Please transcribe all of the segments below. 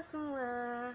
semua,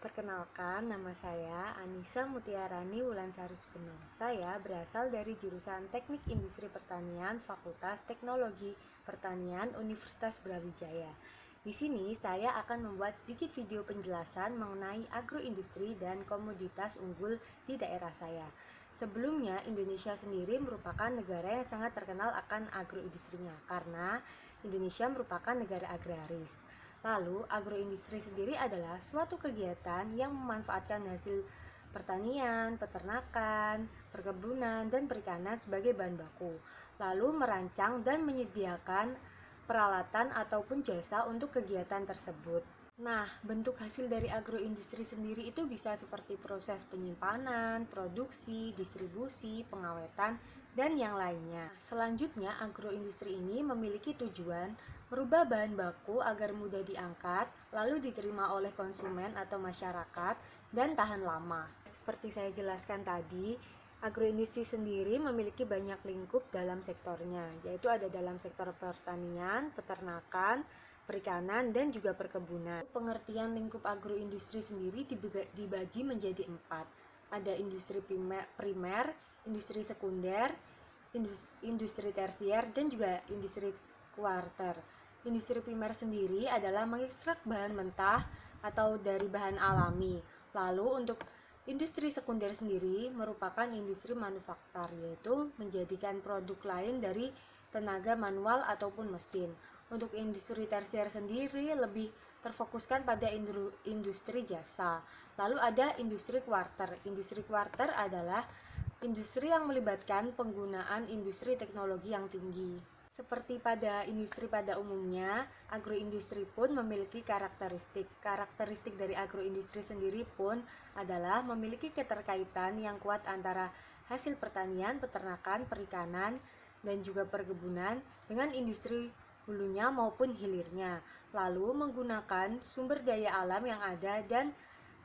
perkenalkan nama saya Anissa Mutiarani Wulansari Supener. Saya berasal dari jurusan Teknik Industri Pertanian Fakultas Teknologi Pertanian Universitas Brawijaya. Di sini saya akan membuat sedikit video penjelasan mengenai agroindustri dan komoditas unggul di daerah saya. Sebelumnya, Indonesia sendiri merupakan negara yang sangat terkenal akan agroindustrinya karena Indonesia merupakan negara agraris. Lalu, agroindustri sendiri adalah suatu kegiatan yang memanfaatkan hasil pertanian, peternakan, perkebunan, dan perikanan sebagai bahan baku. Lalu merancang dan menyediakan peralatan ataupun jasa untuk kegiatan tersebut. Nah, bentuk hasil dari agroindustri sendiri itu bisa seperti proses penyimpanan, produksi, distribusi, pengawetan, dan yang lainnya. Selanjutnya, agroindustri ini memiliki tujuan merubah bahan baku agar mudah diangkat, lalu diterima oleh konsumen atau masyarakat, dan tahan lama. Seperti saya jelaskan tadi, agroindustri sendiri memiliki banyak lingkup dalam sektornya, yaitu ada dalam sektor pertanian, peternakan, perikanan, dan juga perkebunan. Pengertian lingkup agroindustri sendiri dibagi menjadi 4. Ada industri primer, industri sekunder, industri tersier, dan juga industri kuarter. Industri primer sendiri adalah mengekstrak bahan mentah atau dari bahan alami. Lalu untuk industri sekunder sendiri merupakan industri manufaktur, yaitu menjadikan produk lain dari tenaga manual ataupun mesin. Untuk industri tersier sendiri lebih terfokuskan pada industri jasa. Lalu ada industri kuarter. Industri kuarter adalah industri yang melibatkan penggunaan industri teknologi yang tinggi. Seperti pada industri pada umumnya, agroindustri pun memiliki karakteristik. Karakteristik dari agroindustri sendiri pun adalah memiliki keterkaitan yang kuat antara hasil pertanian, peternakan, perikanan, dan juga perkebunan dengan industri hulunya maupun hilirnya. Lalu menggunakan sumber daya alam yang ada dan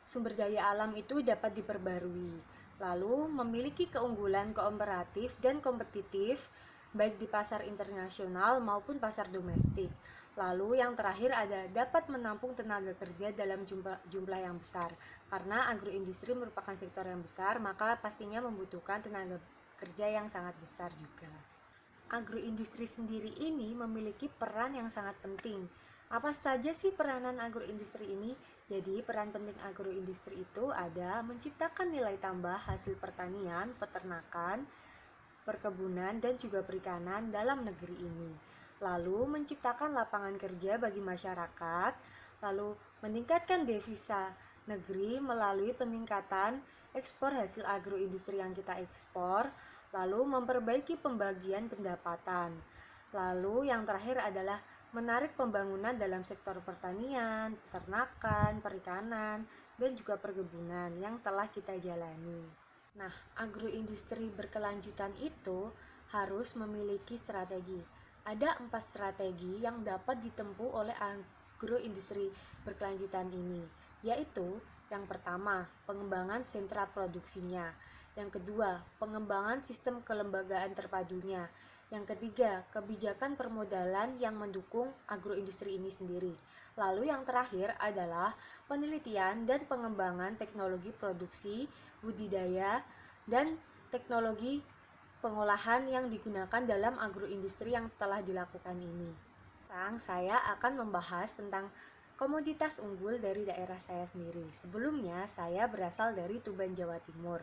sumber daya alam itu dapat diperbarui. Lalu memiliki keunggulan komparatif dan kompetitif baik di pasar internasional maupun pasar domestik. Lalu yang terakhir ada dapat menampung tenaga kerja dalam jumlah yang besar. Karena agroindustri merupakan sektor yang besar, maka pastinya membutuhkan tenaga kerja yang sangat besar juga. Agroindustri sendiri ini memiliki peran yang sangat penting. Apa saja sih peranan agroindustri ini? Jadi peran penting agroindustri itu ada menciptakan nilai tambah hasil pertanian, peternakan, perkebunan, dan juga perikanan dalam negeri ini. Lalu menciptakan lapangan kerja bagi masyarakat, lalu meningkatkan devisa negeri melalui peningkatan ekspor hasil agroindustri yang kita ekspor, lalu memperbaiki pembagian pendapatan. Lalu yang terakhir adalah menarik pembangunan dalam sektor pertanian, peternakan, perikanan, dan juga perkebunan yang telah kita jalani. Nah, agroindustri berkelanjutan itu harus memiliki strategi. Ada 4 strategi yang dapat ditempuh oleh agroindustri berkelanjutan ini, yaitu yang pertama, pengembangan sentra produksinya. Yang kedua, pengembangan sistem kelembagaan terpadunya. Yang ketiga, kebijakan permodalan yang mendukung agroindustri ini sendiri. Lalu yang terakhir adalah penelitian dan pengembangan teknologi produksi, budidaya, dan teknologi pengolahan yang digunakan dalam agroindustri yang telah dilakukan ini. Sekarang saya akan membahas tentang komoditas unggul dari daerah saya sendiri. Sebelumnya, saya berasal dari Tuban, Jawa Timur.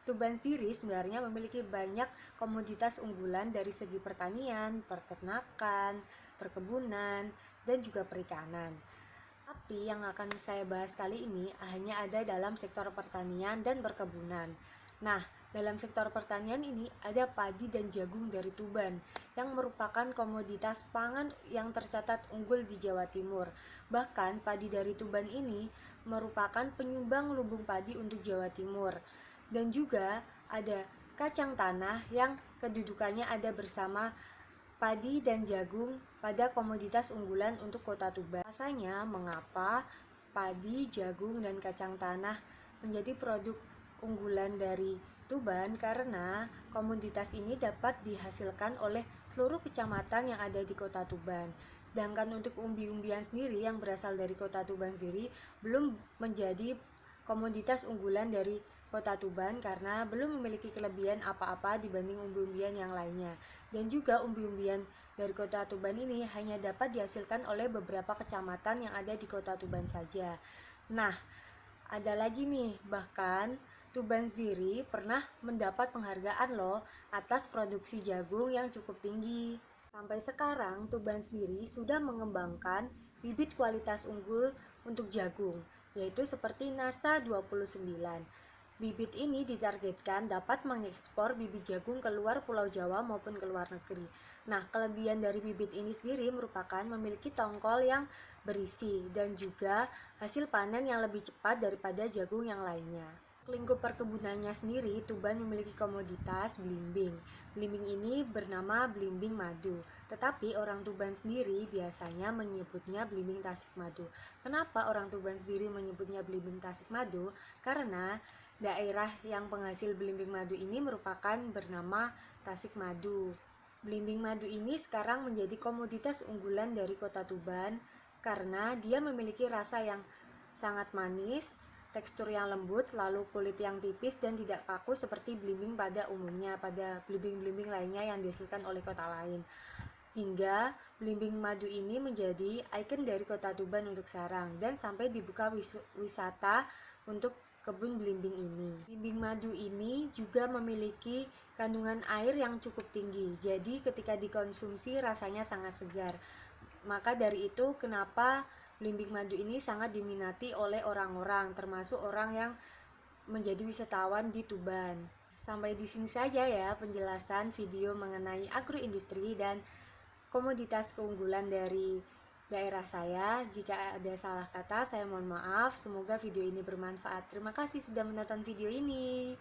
Tuban sendiri sebenarnya memiliki banyak komoditas unggulan dari segi pertanian, peternakan, perkebunan, dan juga perikanan. Tapi yang akan saya bahas kali ini hanya ada dalam sektor pertanian dan perkebunan. Nah, dalam sektor pertanian ini ada padi dan jagung dari Tuban yang merupakan komoditas pangan yang tercatat unggul di Jawa Timur. Bahkan padi dari Tuban ini merupakan penyumbang lumbung padi untuk Jawa Timur. Dan juga ada kacang tanah yang kedudukannya ada bersama padi dan jagung pada komoditas unggulan untuk kota Tuban. Rasanya mengapa padi, jagung, dan kacang tanah menjadi produk unggulan dari Tuban karena komoditas ini dapat dihasilkan oleh seluruh kecamatan yang ada di Kota Tuban. Sedangkan untuk umbi-umbian sendiri yang berasal dari Kota Tuban sendiri belum menjadi komoditas unggulan dari Kota Tuban karena belum memiliki kelebihan apa-apa dibanding umbi-umbian yang lainnya. Dan juga umbi-umbian dari Kota Tuban ini hanya dapat dihasilkan oleh beberapa kecamatan yang ada di Kota Tuban saja. Nah, ada lagi nih, bahkan Tuban sendiri pernah mendapat penghargaan loh atas produksi jagung yang cukup tinggi. Sampai sekarang Tuban sendiri sudah mengembangkan bibit kualitas unggul untuk jagung, yaitu seperti NASA 29. Bibit ini ditargetkan dapat mengekspor bibit jagung ke luar Pulau Jawa maupun ke luar negeri. Nah, kelebihan dari bibit ini sendiri merupakan memiliki tongkol yang berisi dan juga hasil panen yang lebih cepat daripada jagung yang lainnya. Lingkup perkebunannya sendiri, Tuban memiliki komoditas belimbing. Belimbing ini bernama belimbing madu, tetapi orang Tuban sendiri biasanya menyebutnya belimbing Tasikmadu. Kenapa orang Tuban sendiri menyebutnya belimbing Tasikmadu? Karena daerah yang penghasil belimbing madu ini merupakan bernama Tasikmadu. Belimbing madu ini sekarang menjadi komoditas unggulan dari Kota Tuban karena dia memiliki rasa yang sangat manis, tekstur yang lembut, lalu kulit yang tipis dan tidak kaku seperti belimbing pada umumnya pada belimbing-belimbing lainnya yang dihasilkan oleh kota lain. Hingga belimbing madu ini menjadi ikon dari Kota Tuban untuk sekarang dan sampai dibuka wisata untuk kebun belimbing ini. Belimbing madu ini juga memiliki kandungan air yang cukup tinggi, jadi ketika dikonsumsi rasanya sangat segar. Maka dari itu kenapa belimbing madu ini sangat diminati oleh orang-orang, termasuk orang yang menjadi wisatawan di Tuban. Sampai di sini saja ya penjelasan video mengenai agroindustri dan komoditas keunggulan dari daerah saya. Jika ada salah kata, saya mohon maaf. Semoga video ini bermanfaat. Terima kasih sudah menonton video ini.